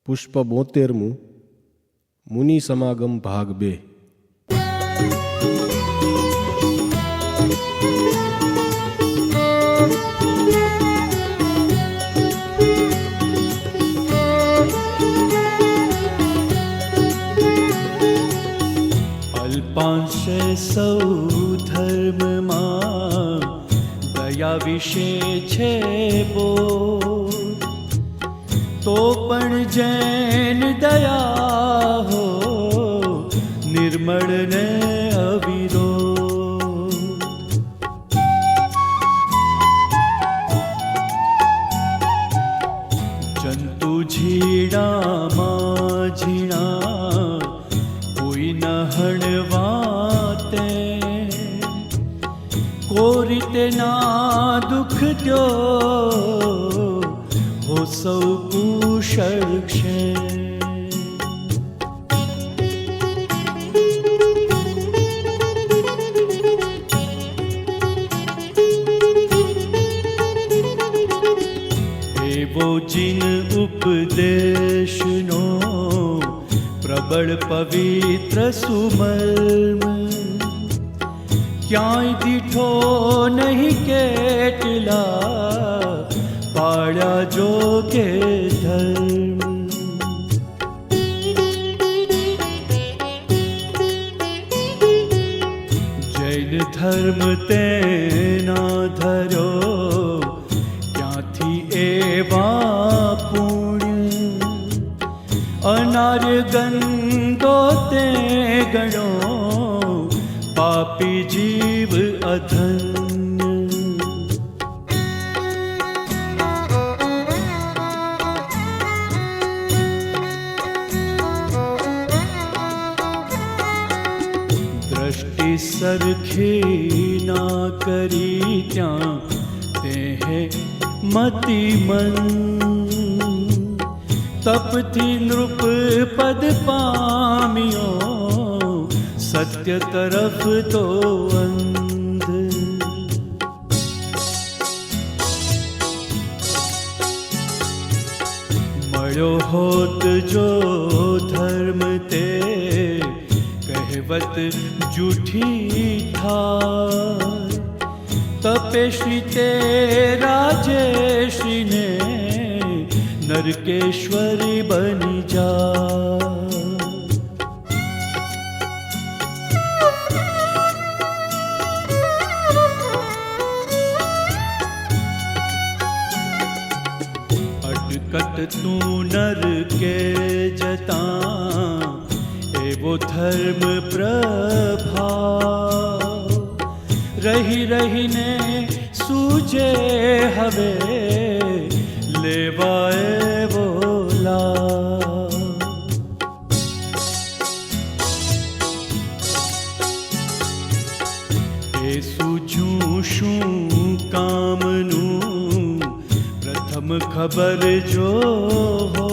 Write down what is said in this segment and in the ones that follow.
પુષ્પ 72 મુનિ સમાગમ ભાગ 2. અલ્પાંશે સૌ ધર્મમાં દયા વિશે છે બોલ, તો પણ જૈન દયા હો નિર્મળ ને અવિરોધ. જંતુ ઝીણામાં ઝીણા કોઈ ન હણવાતે, કો રીતે ના દુઃખ દ્યો હો સૌ કુશળ છે. એવો જીન ઉપદેશનો પ્રબળ પવિત્ર સુમર્મ, ક્યાંય દીઠો નહીં કેટલા પાળ્યા જો કે ધર્મ. જૈન ધર્મ તેના ધર્યો ક્યાંથી એવા પુણ્ય, અનાર્ય ગંદો તે ગણો પાપી જીવ અધન્ય. દ્રષ્ટિ સરખી ના કરી ત્યાં તે મતિ મન, તપથી નૃપ પદ પામ્યો સત્ય તરફ તો અંધ. મળ્યો હોત જો ધર્મ તે કહેવત જૂઠી થાય, તપેશ્રી તે રાજેશ્રીને નરકેશ્વરી બની જા. અટકટ તું નરકે જતા એવો ધર્મ પ્રભાવ, રહી રહીને સૂજે હવે લેવાય બોલા. એ સૂજું શું કામનું પ્રથમ ખબર જો હો,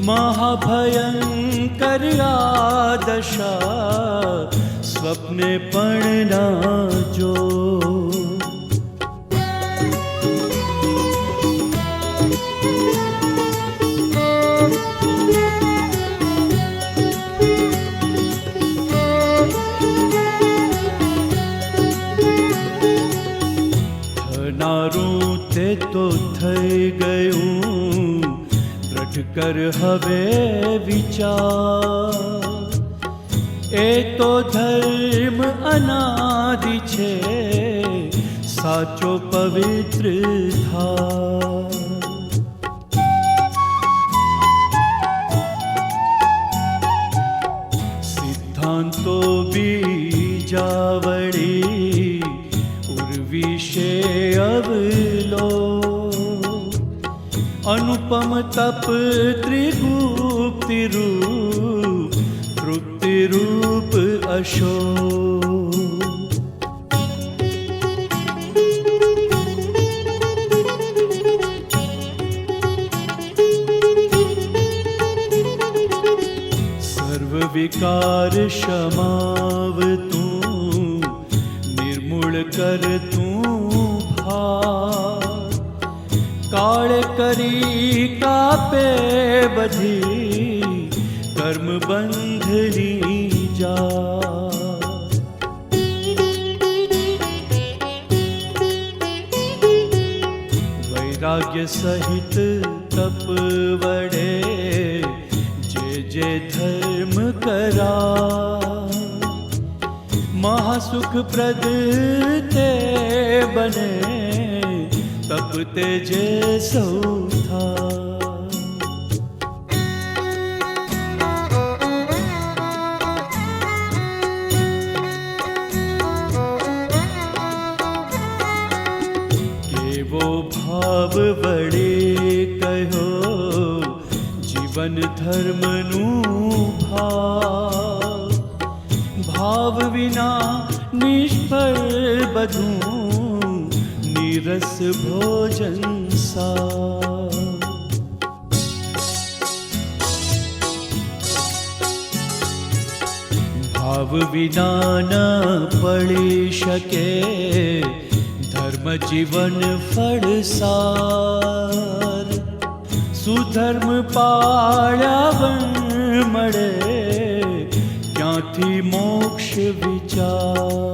મહાભયંકર આ દશા સ્વપ્ને પણ ના જો. થનારું તે તો થઈ ગયું, દ્રઢ કર હવે વિચાર. એ તો ધર્મ અનાદિ છે સાચો પવિત્ર થા. સિદ્ધાંતો બીજા વળી ઉર્વિશે અવલો, અનુપમ તપ ત્રિગુપ્તિ રૂપ તૃપ્તિ રૂપ અશોક. સર્વ વિકાર શમાવ તું, નિર્મૂળ કર તું ભાર, કાળ કરી કાપે બધી કર્મ બંધની જા વૈરાગ્ય સહિત તપ વડે જે ધર્મ કરા મહાસુખપ્રદ તે બને તપ તે જે સૌ થા કેવો ભાવ વડે કહો જીવન ધર્મનું ભાવ વિના નિષ્ફળ બધું નિરસ ભોજન સા ભાવ વિના ન પડી શકે ધર્મ જીવન ફળસાર સુધર્મ પાળ્યા મળે ક્યાંથી મોક્ષ વિચાર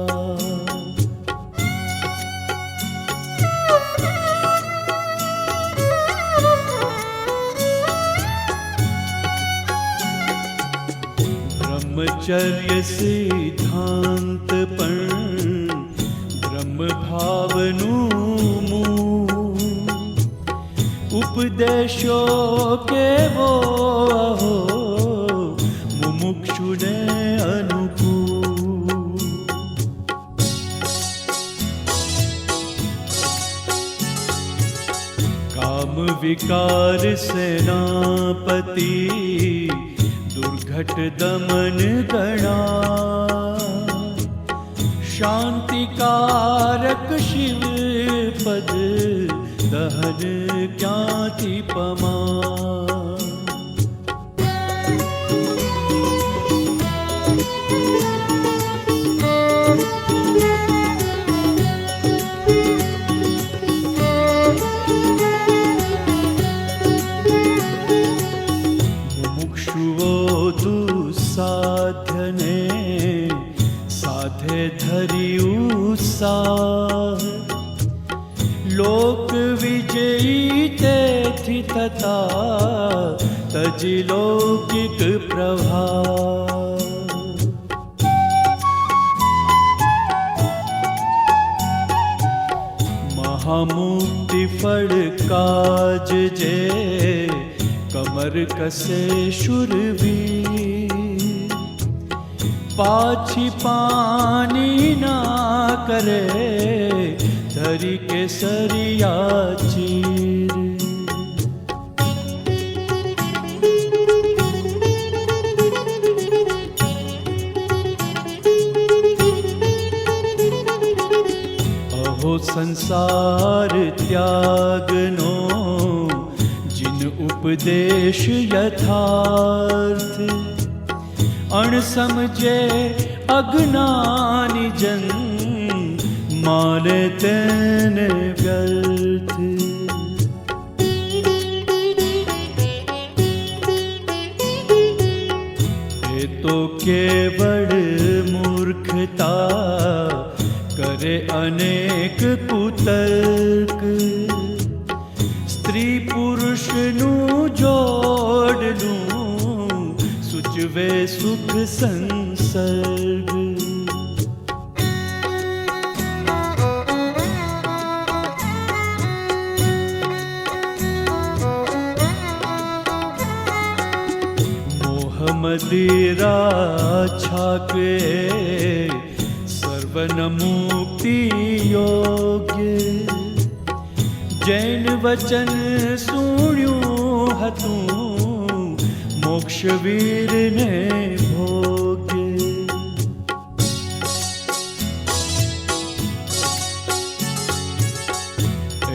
બ્રહ્મચર્ય સિદ્ધાંત પણ બ્રહ્મ ભાવનું ઉપદેશો કેવો અહો મુમુક્ષુને અનુકૂળ કામ વિકાર સેનાપતિ દુર્ઘટ દમન ગણા શાંતિકારક શિવ પદ દહન ક્યાંથી પમા મુમુક્ષુઓ દુસાધ્યને સાથે ધરી ઉત્સાહ લોક વિજયી તેથી થતા તજી લૌકિક પ્રભા મહામુક્તિ ફળ કાજ જે કમર કસે શુરવીર પાછી પાની ના કરે ધરી કેસરિયા ચીર અહો સંસાર ત્યાગનો જીન ઉપદેશ યથાર્થ અણસમજે અજ્ઞાની જન માને તેને વ્યર્થ એ તો કેવળ મૂર્ખતા કરે અનેક કુતર્ક સ્ત્રી પુરુષનું જોડનું સૂચવે સુખ સંસર્ગ મદિરા છાકે સર્વન મુક્તિ યોગ્ય જૈન વચન સુણ્યું હતું મોક્ષવીરને ભોગ્ય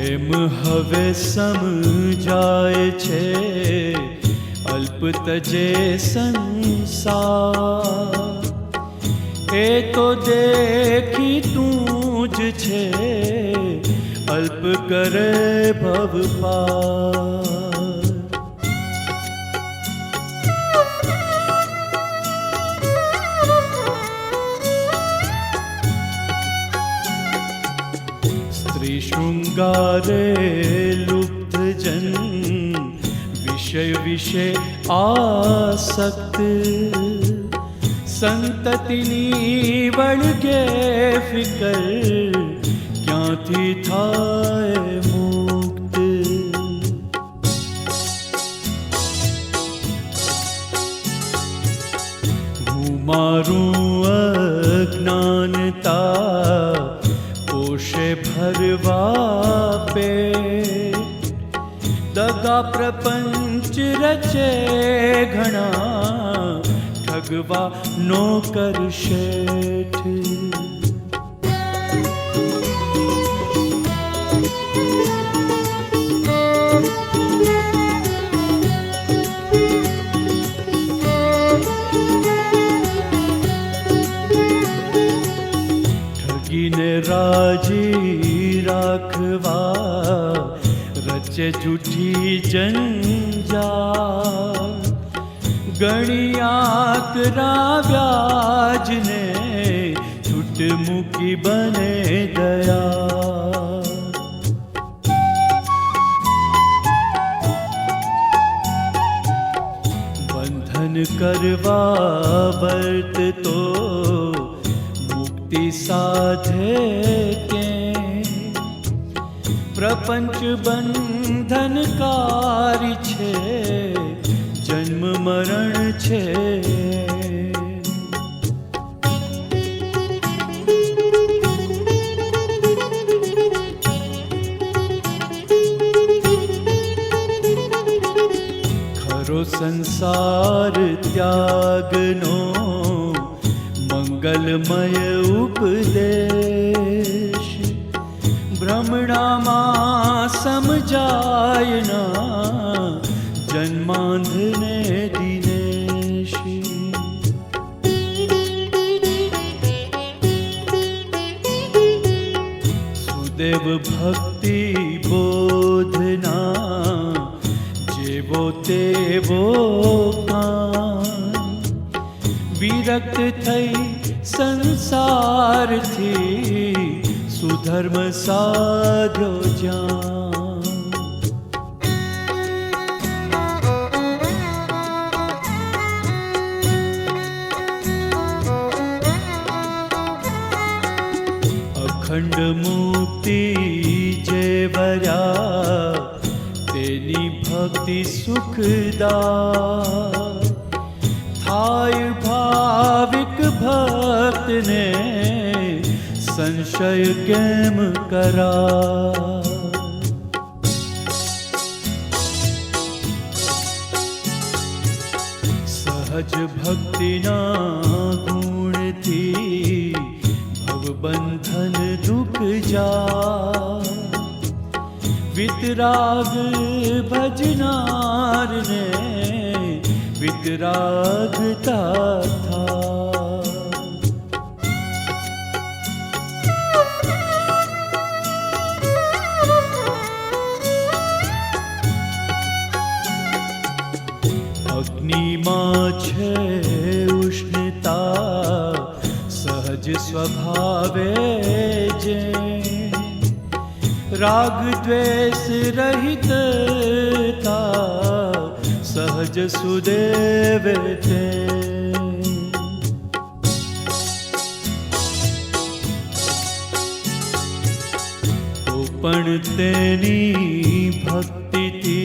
એમ હવે સમજાય છે અલ્પ તજે સંસાર એ તો દેખી તું જ છે अल्प करे भव पार। स्त्री शृंगारे लुप्त जन विषय विषय आसक्त संततिनी वळगे फिकर क्यांथी थाय मुक्त। હું મારું અજ્ઞાનતા પોષે ભરવા પેટ દગા પ્રપંચ રચે ઘણા ठगवा नौकर शेठ। ठगीने राजी राखवा रचे जूठी जंजाल गणिया करा व्याज ने छूट मुकी बने दया। बंधन करवा वर्त तो मुक्ति साधे के प्रपंच बंधनकारी छे जन्म मरण छे। खरो संसार त्यागनो मंगलमय उपदेश भ्रमणामां समजाय ना जन्मांधने दिनेशी। सुदेव भक्ति बोधना जेवो तेवो कान विरक्त थई संसारथी सुधर्म साध्यो ज्ञान। अखंड मुक्ति जे वर्या तेनी भक्ति सुखदाय थाय भाविक भक्त ने संशय केम करा। सहज भक्तिना गुण थी बंधन दुख जा वितराग भजनार ने वितरागता था। अग्नि मां छे उष्णता सहज स्वभावे जे राग द्वेष रहित था सहज सुदेव ते। तो पण तेनी भक्ति थी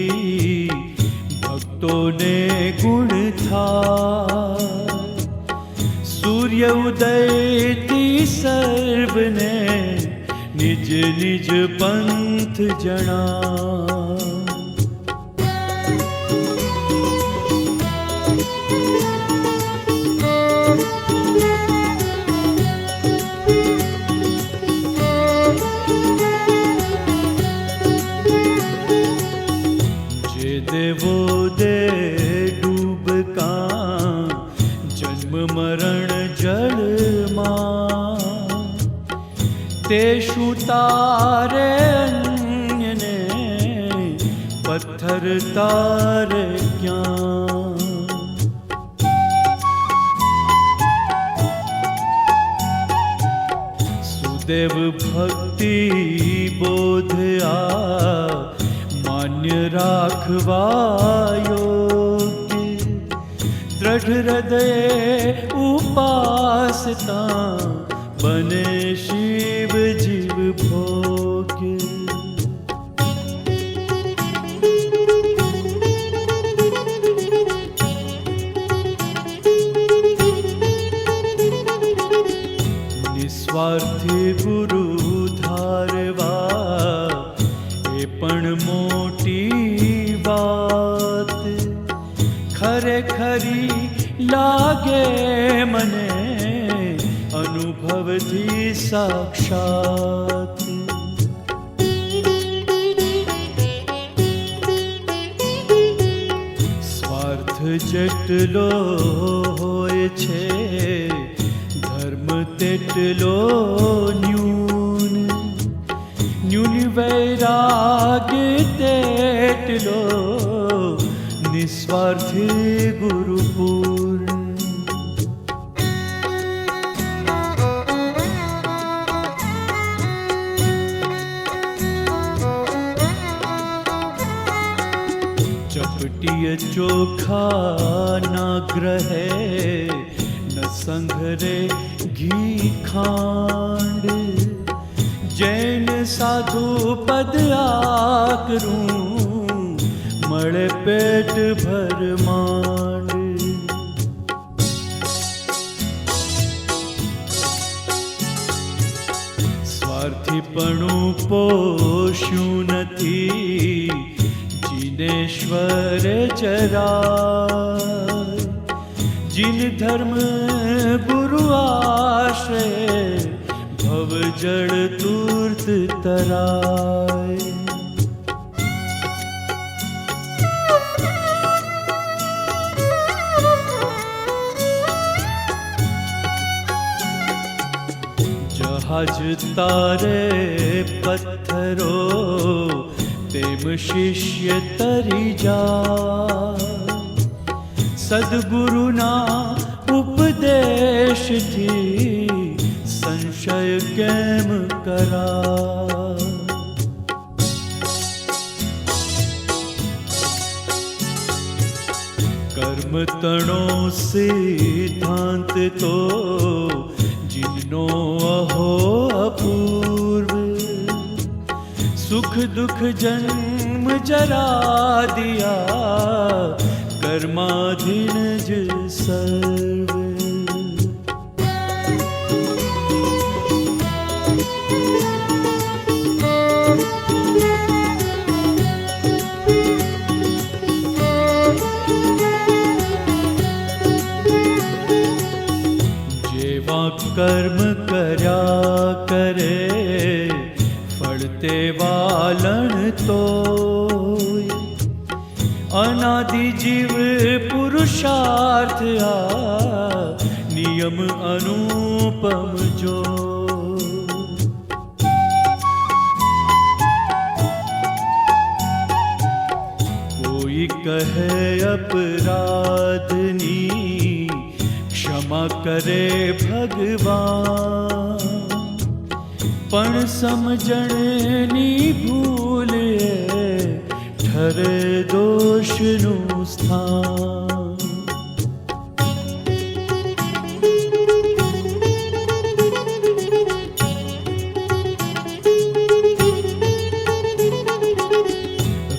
भक्तों ने गुण था सूर्य उदय थी सर्वने निज निज पंथ जना। जे देवो दे डूबका जन्म मरण जल मां તે શું તારે અન્યને પથ્થર તારે ક્યાં. સુદેવ ભક્તિ બોધયા માન્ય રાખવા યોગ્ય. દ્રઢ હૃદયે ઉપાસતા બને શિવ જીવ ભોગ્ય. નિસ્વાર્થી ગુરુ ધારવા એ પણ મોટી વાત. ખરેખરી લાગે મને અનુભવથી સાક્ષાત. સ્વાર્થ જેટલો હોય છે ધર્મ તેટલો ન્યૂન. ન્યૂન વૈરાગ્ય તેટલો નિસ્વાર્થી ગુરુપૂર્ણ. ચપટીય ચોખા ના ગ્રહે ન સંઘરે ઘી ખાંડ. જૈન સાધુ પદ આકરું મળે પેટ ભર માંડ. સ્વાર્થીપણું પોષ્યું નથી જીનેશ્વરે ચરાય. જીન ધર્મ ગુરુ આશ્રય ભવ જળ તુર્ત તરાય. જહાજ તારે પથ્થરો તેમ શિષ્ય તરી જાય. સદગુરુના ઉપદેશથી સંશય કેમ કરા. કર્મ તણો સિદ્ધાંત તો જીનનો અહો અપૂર્વ. સુખ દુઃખ જન્મ જરા દિયા કર્માધીન જ સર્વ. જેવા કર્મ કર્યા કરે ફળ તે વાલણ તોય. અનાદિ જીવ પુરુષાર્થ આ નિયમ અનુપમ જો. કોઈ કહે અપરાધની ક્ષમા કરે ભગવાન. પણ સમજણની ભૂલ ઠરે દોષનું સ્થાન.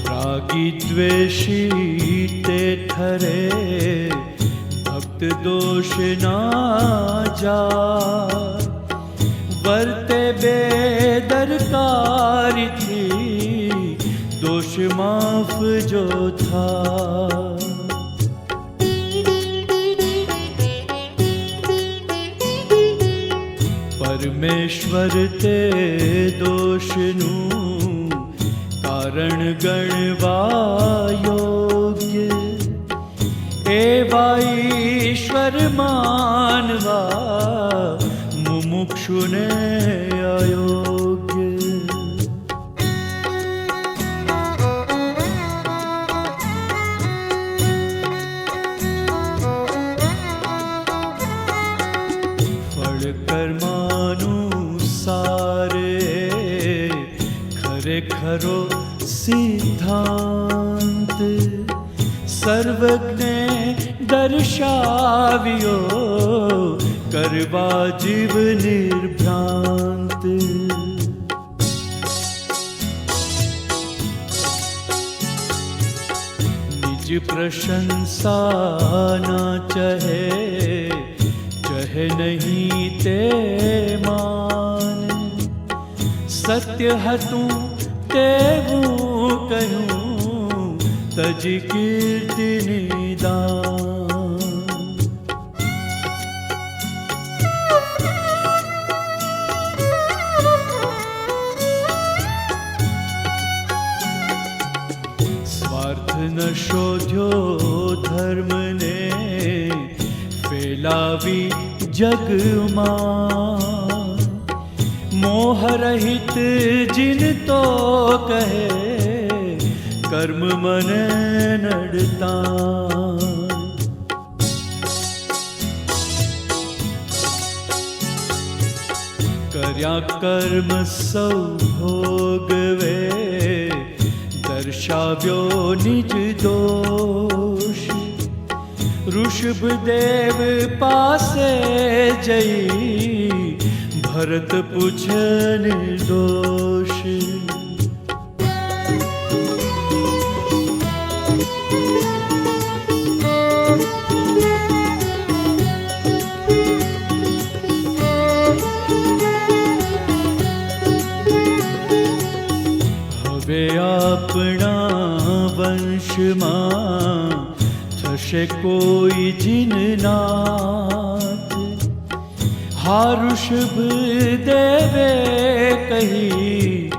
રાગી દ્વેષી તે ઠરે ભક્ત દોષ ના જાય. વર્તે બેદરકારીથી દોષ માફ જો થા. પરમેશ્વર તે દોષનું કારણ ગણવા યોગ્ય. એવા ઈશ્વર માનવા મુમુક્ષુને અયોગ્ય. ખરો સિદ્ધાંત સર્વજ્ઞે દર્શાવ્યો કરવા જીવ નિર્ભ્રાંત નિજ પ્રશંસા ના ચહે ચહે નહીં તે માન સત્ય હતું તેવું કહ્યું તજ કીર્તિ નિદાન સ્વાર્થ ન શોધ્યો ધર્મને ફેલાવી જગમાં મોહ રહિત જીન તો કહે કર્મ મને નડતા કર્યા કર્મ સૌ ભોગવે દર્શાવ્યો નિજ દોષ ઋષભદેવ પાસે જઈ ભરત પૂછે નિર્દોષ હવે આપણા વંશમાં થશે કોઈ જીનનાથ હા ઋષભ દેવે કહી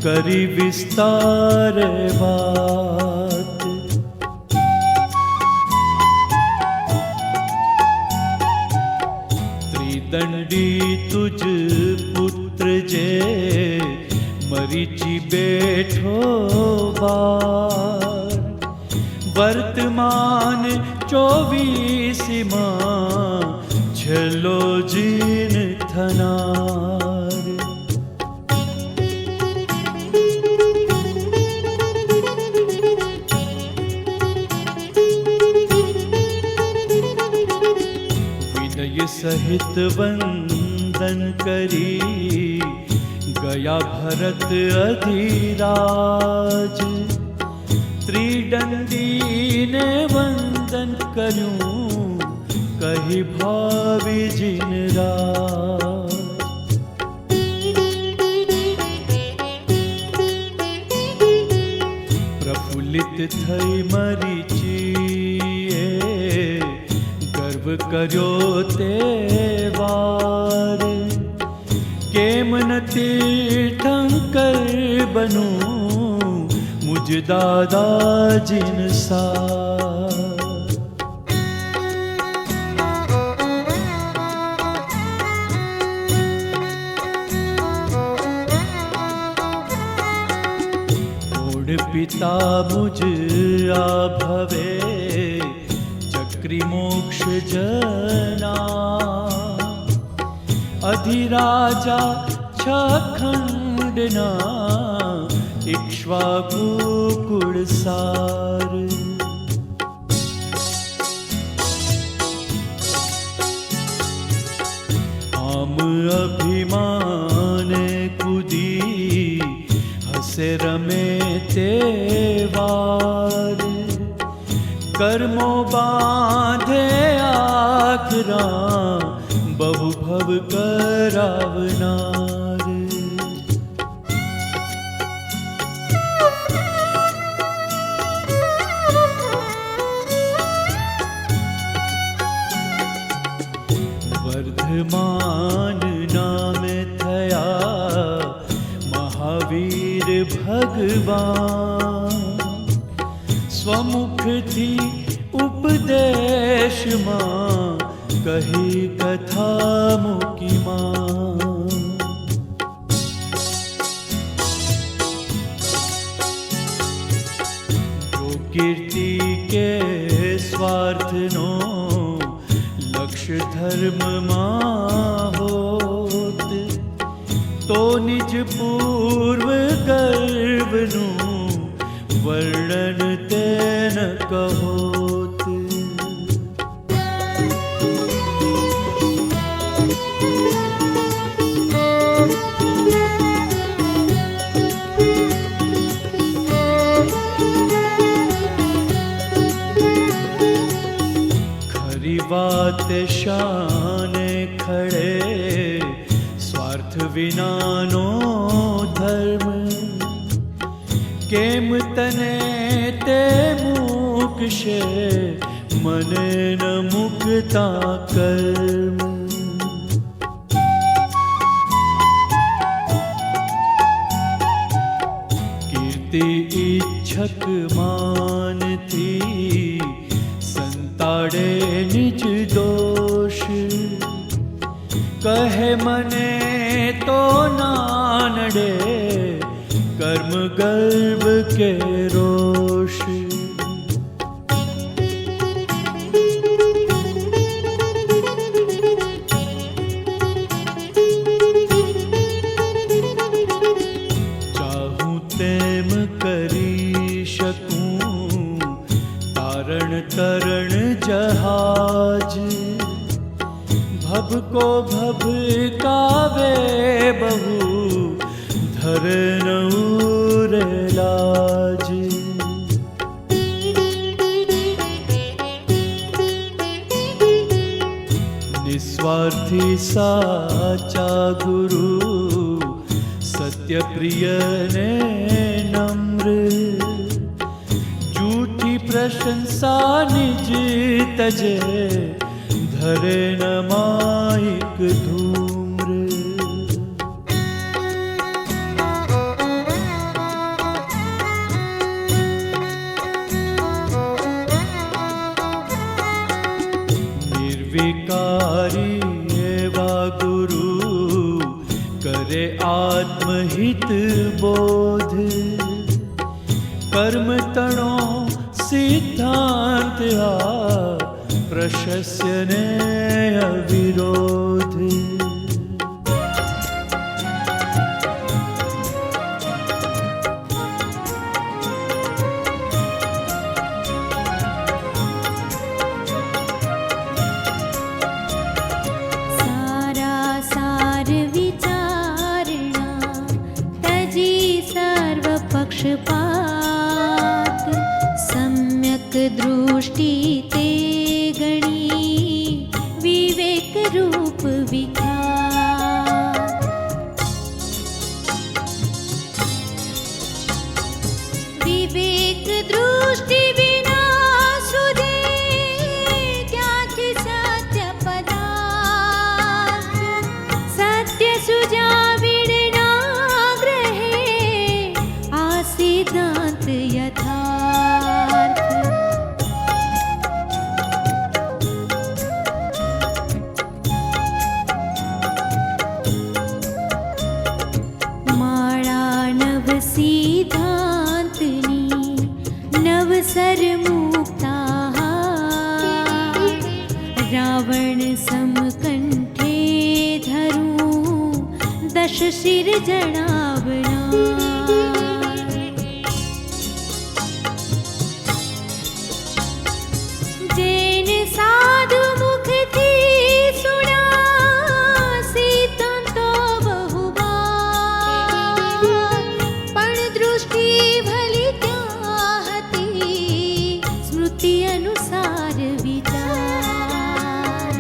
કરી વિસ્તાર વાત ત્રિદંડી તુજ પુત્ર જે મરીચી બેઠો બાર વર્તમાન 24માં છેલ્લો જીન થનાર વિનય સહિત વંદન કરી ગયા ભરત અધિરાજ ત્રિદંડીને વંદન કર્યું કહી ભાવી જીનરાજ પ્રફુલ્લિત થઈ મરીચીએ ગર્વ કર્યો તે વાર કેમ નથી ઠંકર બનું મુજ દાદા જીન સા ઓડ પિતા મુજ આ ભવે ચક્રી મોક્ષ જના અધિરાજા છ ખંડના ઇક્ષ્વાકુ કુળસાર આમ અભિમાને કુદી હસે રમે તે વાર કર્મો બાંધે આખરા બહુ ભવ કરાવનાર વર્ધમાન નામે થયા મહાવીર ભગવાન સ્વમુખથી ઉપદેશમાં કહી કથા મૂકીમાં જો કીર્તિ કે સ્વાર્થનો લક્ષ્ય ધર્મમાં હોત તો નિજ પૂર્વ ગર્વનું વર્ણન તેન કહોત. ખરી વાત શાને ખડે સ્વાર્થ વિનાનો ધર્મ. કેમ તને તે મૂકશે મને ન મુકતા કર્મ. કીર્તિ ઈચ્છક માનથી સંતાડે નિજ દોષ. કહે મને તો નાનડે કર્મ ગર્ભ કે રોષ. ચાહું તેમ કરી શકું તારણ તરણ જહાજ. ભભકો ભભકાવે બહુ ધરે ન ઉરે લાજ. નિસ્વાર્થી સાચા ગુરુ સત્ય પ્રિય ને નમ્ર. જૂઠી પ્રશંસા નિજ તજે ધરે ન માયિક ધૂમ્ર. નિર્વિકારી એવા ગુરુ કરે આત્મહિત બોધ. કર્મ તણો સિદ્ધાંત આ પ્રશસ્ય ને અવિરોધ. સારા સાર વિચારણા તજી સર્વ પક્ષપાત. સમ્યક દૃષ્ટિ તે ગણી વિવેક રૂપ વિખ્યાત. વિવેક દૃષ્ટિ વિના સુધે ક્યાંથી સત્ય પદાર્થ. સત્ય સુજાવીડના ગ્રહે આ સિદ્ધાંત યથાર્થ. માળા નવ સિદ્ધાંતની નવસર મુક્તા. રાવણ સમકંઠે ધરું દશ શિર જણાવના. જેન સાધુ મુખથી સુણા સિદ્ધાંતો બહુબાર. પણ દૃષ્ટિ ભલી ક્યાં હતી સ્મૃતિ અનુસાર વિચાર.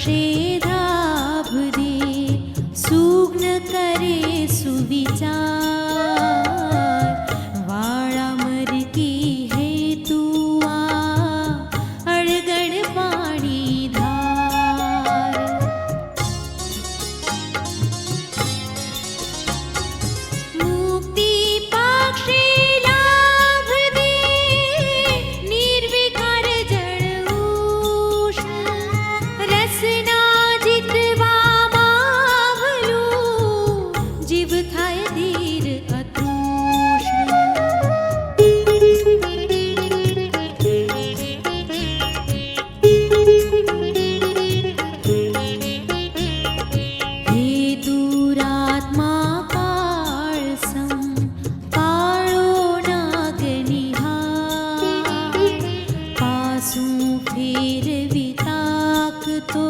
कक्षेधाभ दे सुग्न करे सुविचार वाळा मर की हेतु आ अळगण पाणी धार मुक्ति पाक्षे लाभ दे निर्विकार जड़ उष्ण रसना जितवा मावलू जीव थाय धीर हे दुरात्मा काळ सम काळो नागनिहार पासूं फेरवी ताकतो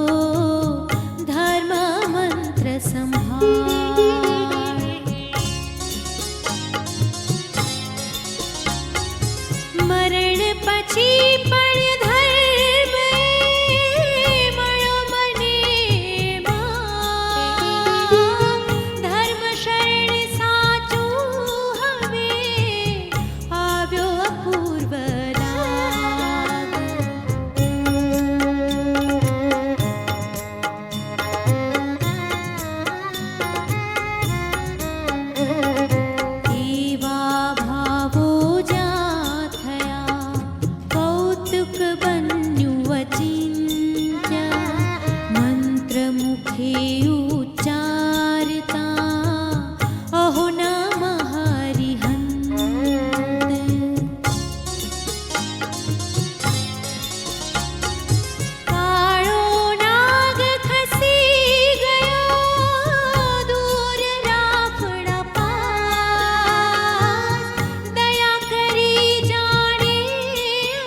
धर्म मंत्र संभाळ મરણ પછી પણ ધર્મ મળ્યો મને ધર્મ શરણ સાચું હવે આવ્યો અપૂર્વ લાગ એવા ભાવો જ્યાં થયા કૌતુક બન્યું વચિંત્ય મંત્ર મુખે ઉચ્ચારતા અહો નમ હરિહંત કાળો નાગ ખસી ગયો દૂર રાફડા પાસ દયા કરી જાણે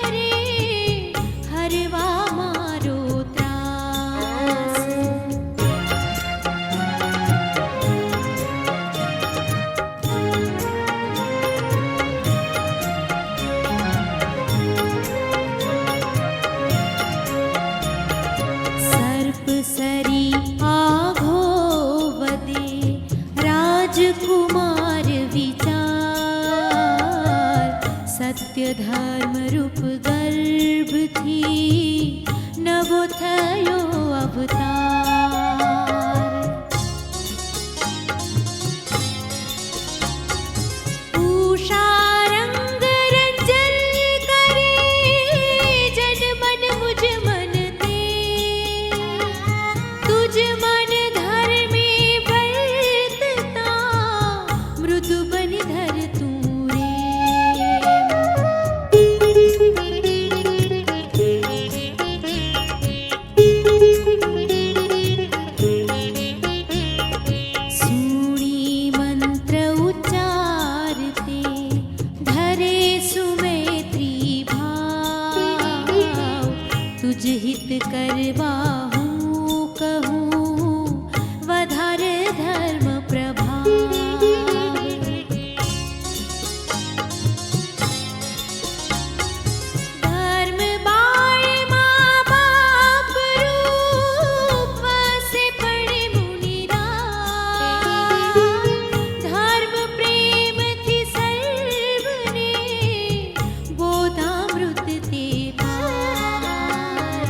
અરે હરવા મારો ત્રાસ સર્પ સરી આઘો વદે રાજકુમાર વિચાર સત્ય ધર્મ રૂપ ગર્ભથી નવો થયો અવતાર ઉષા રંગ રંજન કરે જન મન મુજ મન તે તુજ મન ધર્મે વર્તતા મૃદુ બની ધર તું સુણી મંત્ર ઉચ્ચારતે ધરે સુમૈત્રી ભાવ તુજ હિત કરવા હું કહું વધારે ધર્મ પ્રભાવ ધર્મ બાળ મા બાપ રૂપ વસે પડે મુનિરાજ ધર્મ પ્રેમથી સર્વને બોધામૃત તે પાર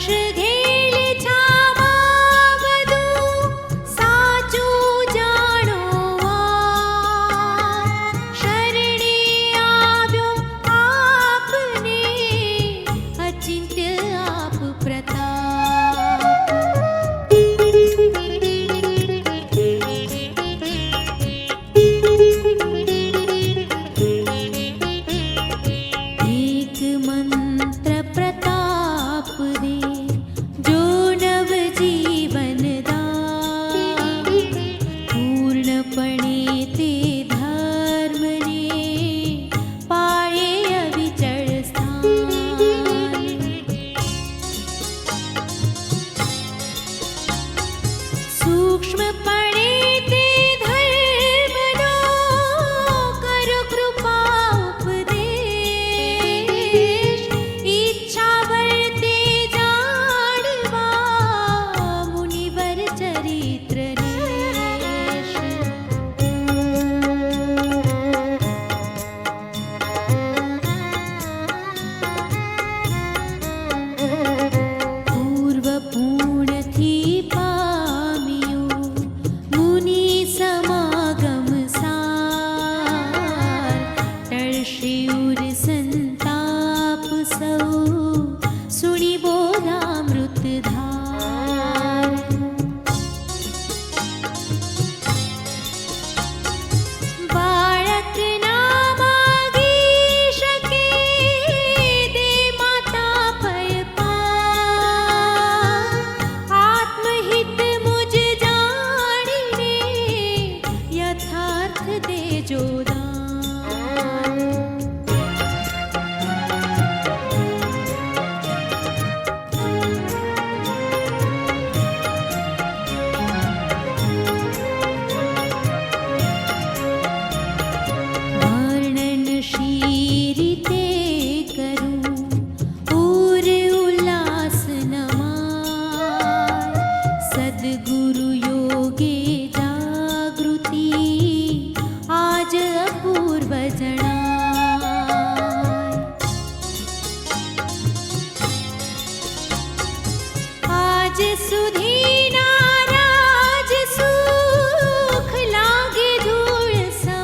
હર્ષ ઘેલ છામાં બધું સાચું જાણો શરણે આવ્યો આપને અચિંત્ય આપ એક મંત્ર પ્રતાપ દે જો નવ જીવન દાન પૂર્ણપણે તે ધર્મને પાળે અવિચળ સ્થાન સૂક્ષ્મપણે તે ધર્મનો કરો કૃપા ઉપદેશ ઈચ્છા વર્તે જાણવા મુનિવર ચરિત્ર પૂર્વ પૂર્ણથી પામ્યું મુનિ સમાગમ સાર ટળશે ઉર સંતાપ સૌ સુણી બોધામૃત ધાર બાળક ના માગી શકે દે માતા ભય આત્મહિત મુજ જાણીને યથાર્થ દેજો દાન વર્ણન શી રીતે કરું પૂર ઉલ્લાસ નમાય સદગુરુ યોગે જાગૃતિ આજ અપૂર્વ જણાય આજ સુધી નારાજ સુખ લાગે ધૂળ સમાન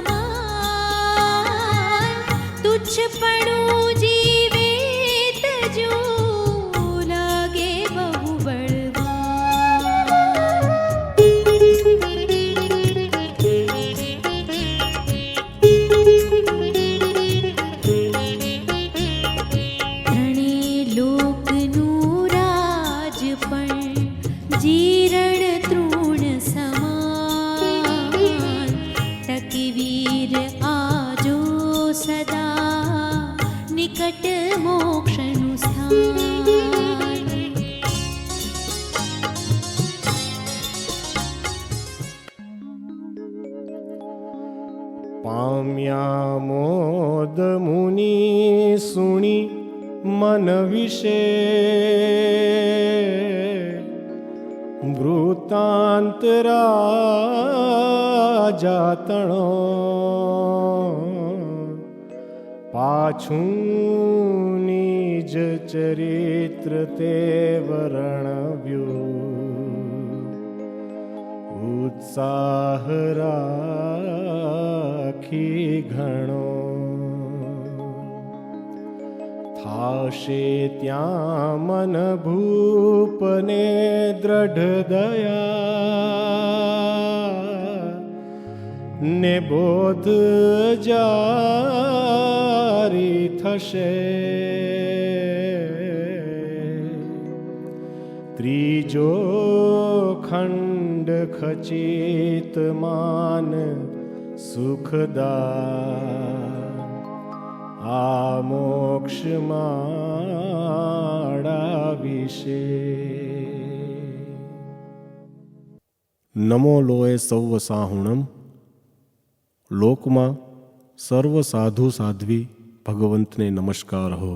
તુચ્છપણું જીવે તજુ લાગે બહુ ત્રણે લોકનું રાજ પણ જીરણ તૃણ સમાન ટકી વીર આજો સદા નિકટ મોક્ષનું સ્થાન પામ્યા મોદ મુનિ સુણી મન વિશે વૃતાંતરા તણો પાછું નિજ ચરિત્ર તે વર્ણવ્યું ઉત્સાહ રાખી ઘણો થાશે ત્યાં મન ભૂપને દ્રઢ દયા ને બોધ જારી થશે ત્રીજો ખંડ ખચિત માન સુખદા આ મોક્ષ માળા વિશે. નમો લોય સૌ સાહુણમ. લોકમાં સર્વ સાધુ સાધ્વી ભગવંતને નમસ્કાર હો.